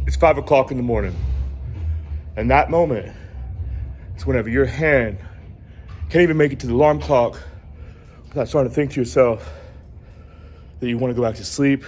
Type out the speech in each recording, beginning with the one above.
It's 5 o'clock in the morning. And that moment is whenever your hand can't even make it to the alarm clock without starting to think to yourself that you want to go back to sleep,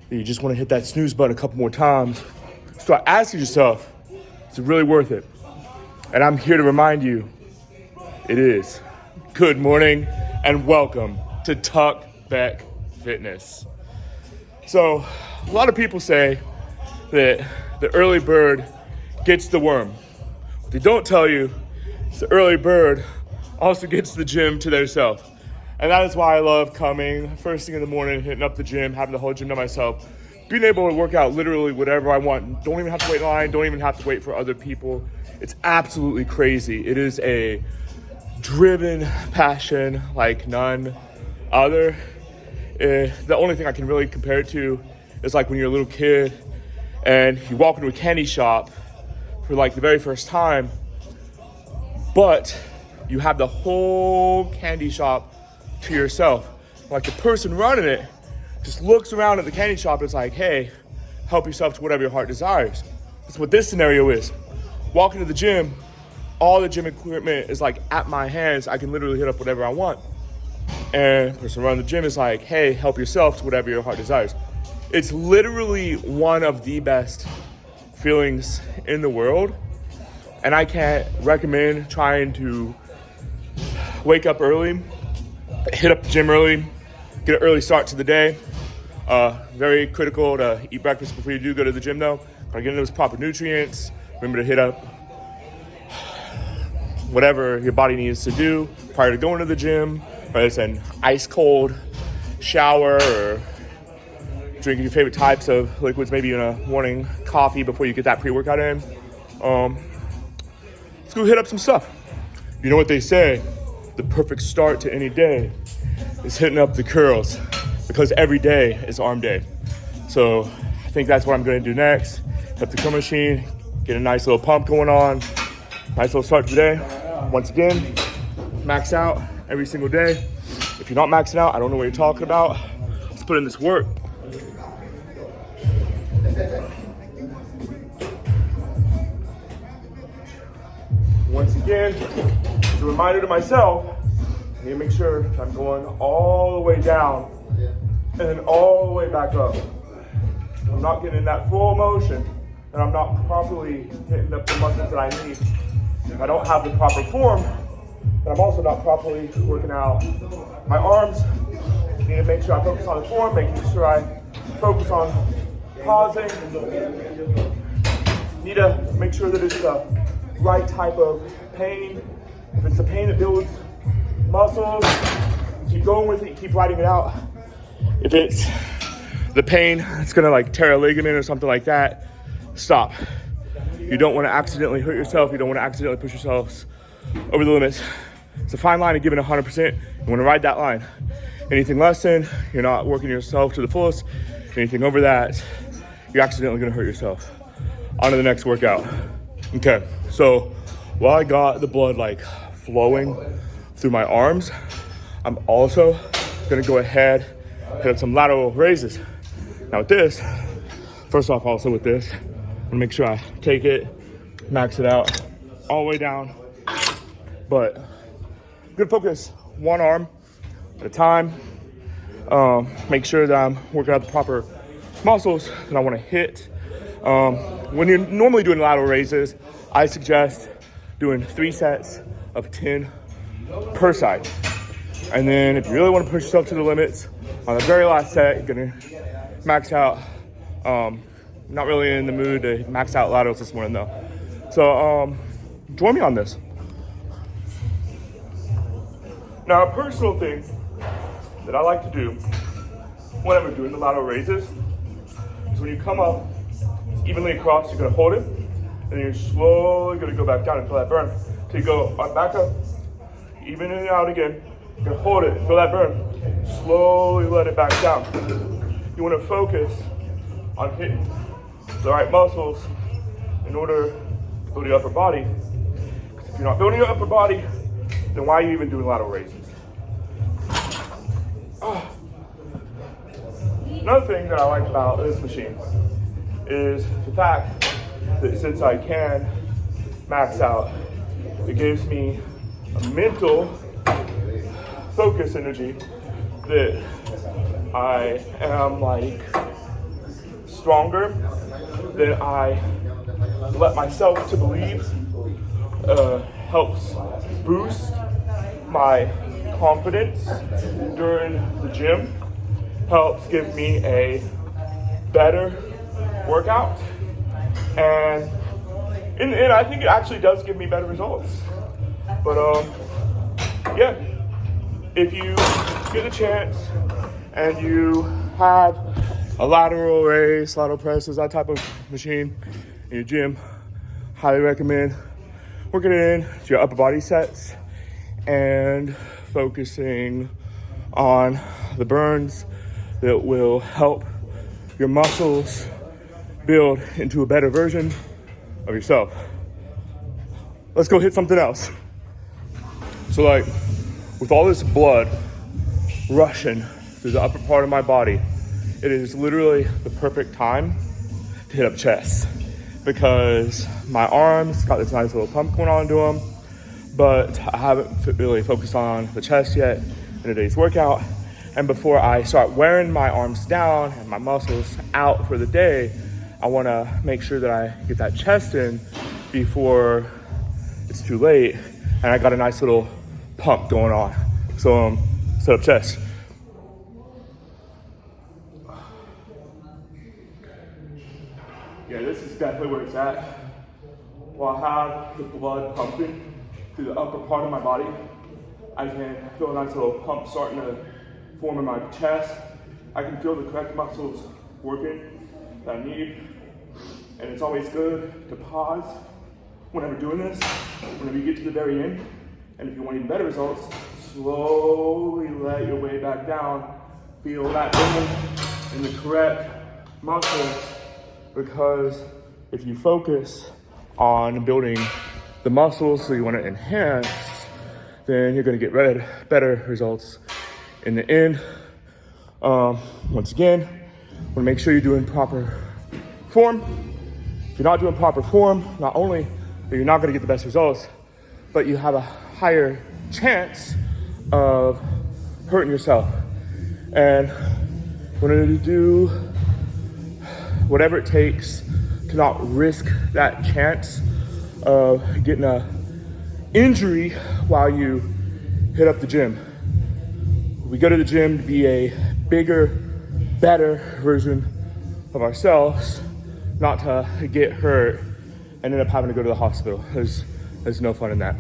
that you just want to hit that snooze button a couple more times. Start asking yourself, is it really worth it? And I'm here to remind you, it is. Good morning and welcome to Tuck Beck Fitness. So, a lot of people say that the early bird gets the worm. What they don't tell you is the early bird also gets the gym to theirself. And that is why I love coming first thing in the morning, hitting up the gym, having the whole gym to myself, being able to work out literally whatever I want. Don't even have to wait in line, don't even have to wait for other people. It's absolutely crazy. It is a driven passion like none other. The only thing I can really compare it to is like when you're a little kid and you walk into a candy shop for like the very first time, but you have the whole candy shop to yourself. Like the person running it just looks around at the candy shop and is like, hey, help yourself to whatever your heart desires. That's what this scenario is. Walking to the gym, all the gym equipment is like at my hands. I can literally hit up whatever I want. And the person running the gym is like, hey, help yourself to whatever your heart desires. It's literally one of the best feelings in the world. And I can't recommend trying to wake up early, hit up the gym early, get an early start to the day. Very critical to eat breakfast before you do go to the gym though. Gotta get in those proper nutrients. Remember to hit up whatever your body needs to do prior to going to the gym, whether it's an ice cold shower or drinking your favorite types of liquids, maybe in a morning coffee before you get that pre-workout in. Let's go hit up some stuff. You know what they say, the perfect start to any day is hitting up the curls, because every day is arm day. So I think that's what I'm gonna do next. Hit up the curl machine, get a nice little pump going on, nice little start to the day. Once again, max out every single day. If you're not maxing out, I don't know what you're talking about. Let's put in this work. Once again, as a reminder to myself, I need to make sure that I'm going all the way down and then all the way back up. I'm not getting in that full motion and I'm not properly hitting up the muscles that I need. If I don't have the proper form, then I'm also not properly working out my arms. I need to make sure I focus on the form, making sure I focus on pausing. Need to make sure that it's the right type of pain. If it's the pain that builds muscles, you keep going with it, you keep riding it out. If it's the pain that's gonna like tear a ligament or something like that, stop. You don't wanna accidentally hurt yourself, you don't wanna accidentally push yourselves over the limits. It's a fine line of giving 100%. You wanna ride that line. Anything less than, you're not working yourself to the fullest. Anything over that, you're accidentally gonna hurt yourself. On to the next workout. Okay, so while I got the blood like flowing through my arms, I'm also gonna go ahead and hit up some lateral raises. Now with this, first off also with this, I'm gonna make sure I take it, max it out all the way down. But I'm gonna focus one arm at a time. Make sure that I'm working out the proper muscles that I wanna hit. When you're normally doing lateral raises, I suggest doing 3 sets of 10 per side. And then if you really want to push yourself to the limits, on the very last set, you're gonna max out. Not really in the mood to max out laterals this morning though. So join me on this. Now a personal thing that I like to do whenever doing the lateral raises is when you come up evenly across, you're gonna hold it, and then you're slowly gonna go back down and feel that burn. So you go back up, even it out again, you're gonna hold it, feel that burn, slowly let it back down. You wanna focus on hitting the right muscles in order to build your upper body. Because if you're not building your upper body, then why are you even doing lateral raises? Another thing that I like about this machine is the fact that since I can max out, it gives me a mental focus energy that I am like stronger than I let myself to believe. Helps boost my confidence during the gym, helps give me a better workout, and I think it actually does give me better results. But yeah, if you get a chance and you have a lateral raise, lateral presses, that type of machine in your gym, highly recommend working it in to your upper body sets and focusing on the burns that will help your muscles build into a better version of yourself. Let's go hit something else. So like with all this blood rushing through the upper part of my body, it is literally the perfect time to hit up chest, because my arms got this nice little pump going on into them, but I haven't really focused on the chest yet in today's workout. And before I start wearing my arms down and my muscles out for the day, I wanna make sure that I get that chest in before it's too late. And I got a nice little pump going on. So set up chest. Yeah, this is definitely where it's at. While I have the blood pumping through the upper part of my body, I can feel a nice little pump starting to form in my chest. I can feel the correct muscles working that I need. And it's always good to pause whenever doing this, whenever you get to the very end. And if you want even better results, slowly let your way back down. Feel that movement in the correct muscles, because if you focus on building the muscles that you want to enhance, then you're going to get better results in the end. Once again, want to make sure you're doing proper form. If you're not doing proper form, not only that you're not going to get the best results, but you have a higher chance of hurting yourself. And we're going to do whatever it takes to not risk that chance of getting an injury while you hit up the gym. We go to the gym to be a bigger, better version of ourselves, not to get hurt and end up having to go to the hospital. There's no fun in that.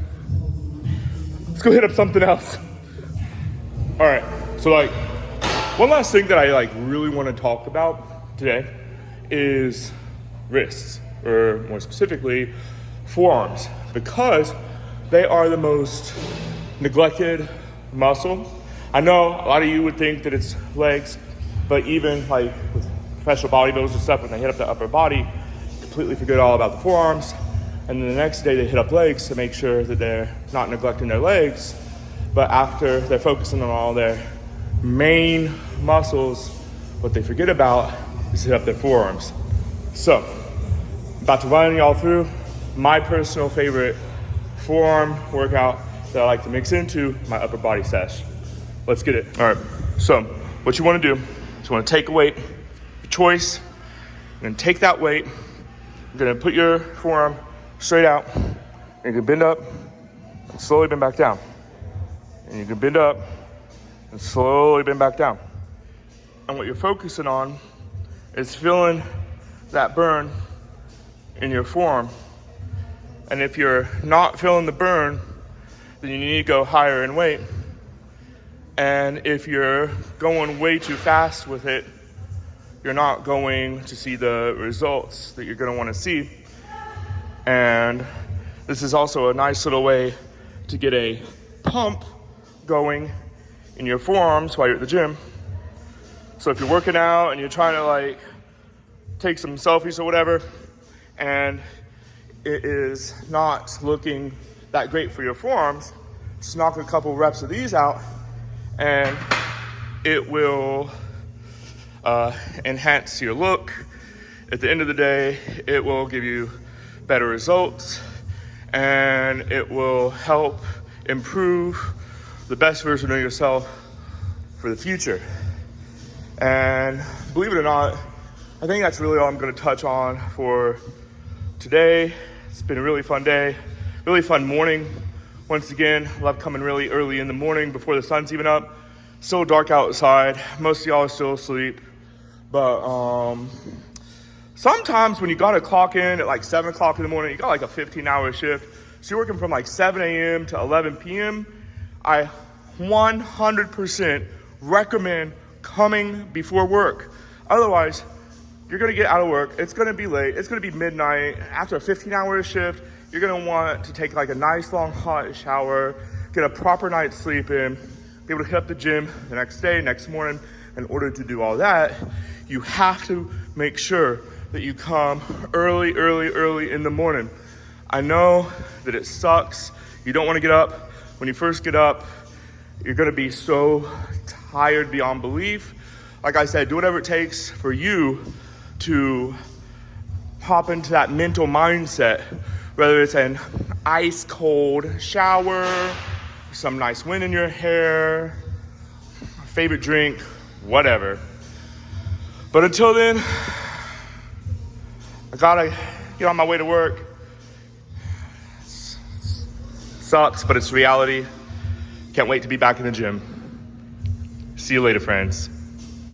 Let's go hit up something else. All right, so like one last thing that I really want to talk about today is wrists, or more specifically, forearms, because they are the most neglected muscle. I know a lot of you would think that it's legs, but even like with professional bodybuilders and stuff, when they hit up the upper body, completely forget all about the forearms. And then the next day they hit up legs to make sure that they're not neglecting their legs. But after they're focusing on all their main muscles, what they forget about is to hit up their forearms. So, I'm about to run y'all through my personal favorite forearm workout that I like to mix into my upper body sesh. Let's get it. All right, so what you wanna do is you wanna take a weight, your choice, and then take that weight. You're gonna put your forearm straight out, and you can bend up and slowly bend back down. And you can bend up and slowly bend back down. And what you're focusing on is feeling that burn in your forearm. And if you're not feeling the burn, then you need to go higher in weight. And if you're going way too fast with it, you're not going to see the results that you're going to want to see. And this is also a nice little way to get a pump going in your forearms while you're at the gym. So if you're working out and you're trying to take some selfies or whatever, and it is not looking that great for your forearms, just knock a couple reps of these out and it will enhance your look. At the end of the day, it will give you better results and it will help improve the best version of yourself for the future. And believe it or not, I think that's really all I'm going to touch on for today. It's been a really fun day, really fun morning. Once again, love coming really early in the morning before the sun's even up. Still dark outside. Most of y'all are still asleep. But sometimes when you got to clock in at like 7 o'clock in the morning, you got like a 15-hour shift. So you're working from like 7 a.m. to 11 p.m. I 100% recommend coming before work. Otherwise, you're gonna get out of work, it's gonna be late, it's gonna be midnight. After a 15-hour shift, you're gonna want to take like a nice long hot shower, get a proper night's sleep in, be able to hit up the gym the next day, next morning. In order to do all that, you have to make sure that you come early in the morning. I know that it sucks. You don't wanna get up. When you first get up, you're gonna be so tired beyond belief. Like I said, do whatever it takes for you to hop into that mental mindset, whether it's an ice cold shower, some nice wind in your hair, favorite drink, whatever. But until then, I gotta get on my way to work. Sucks, but it's reality. Can't wait to be back in the gym. See you later, friends.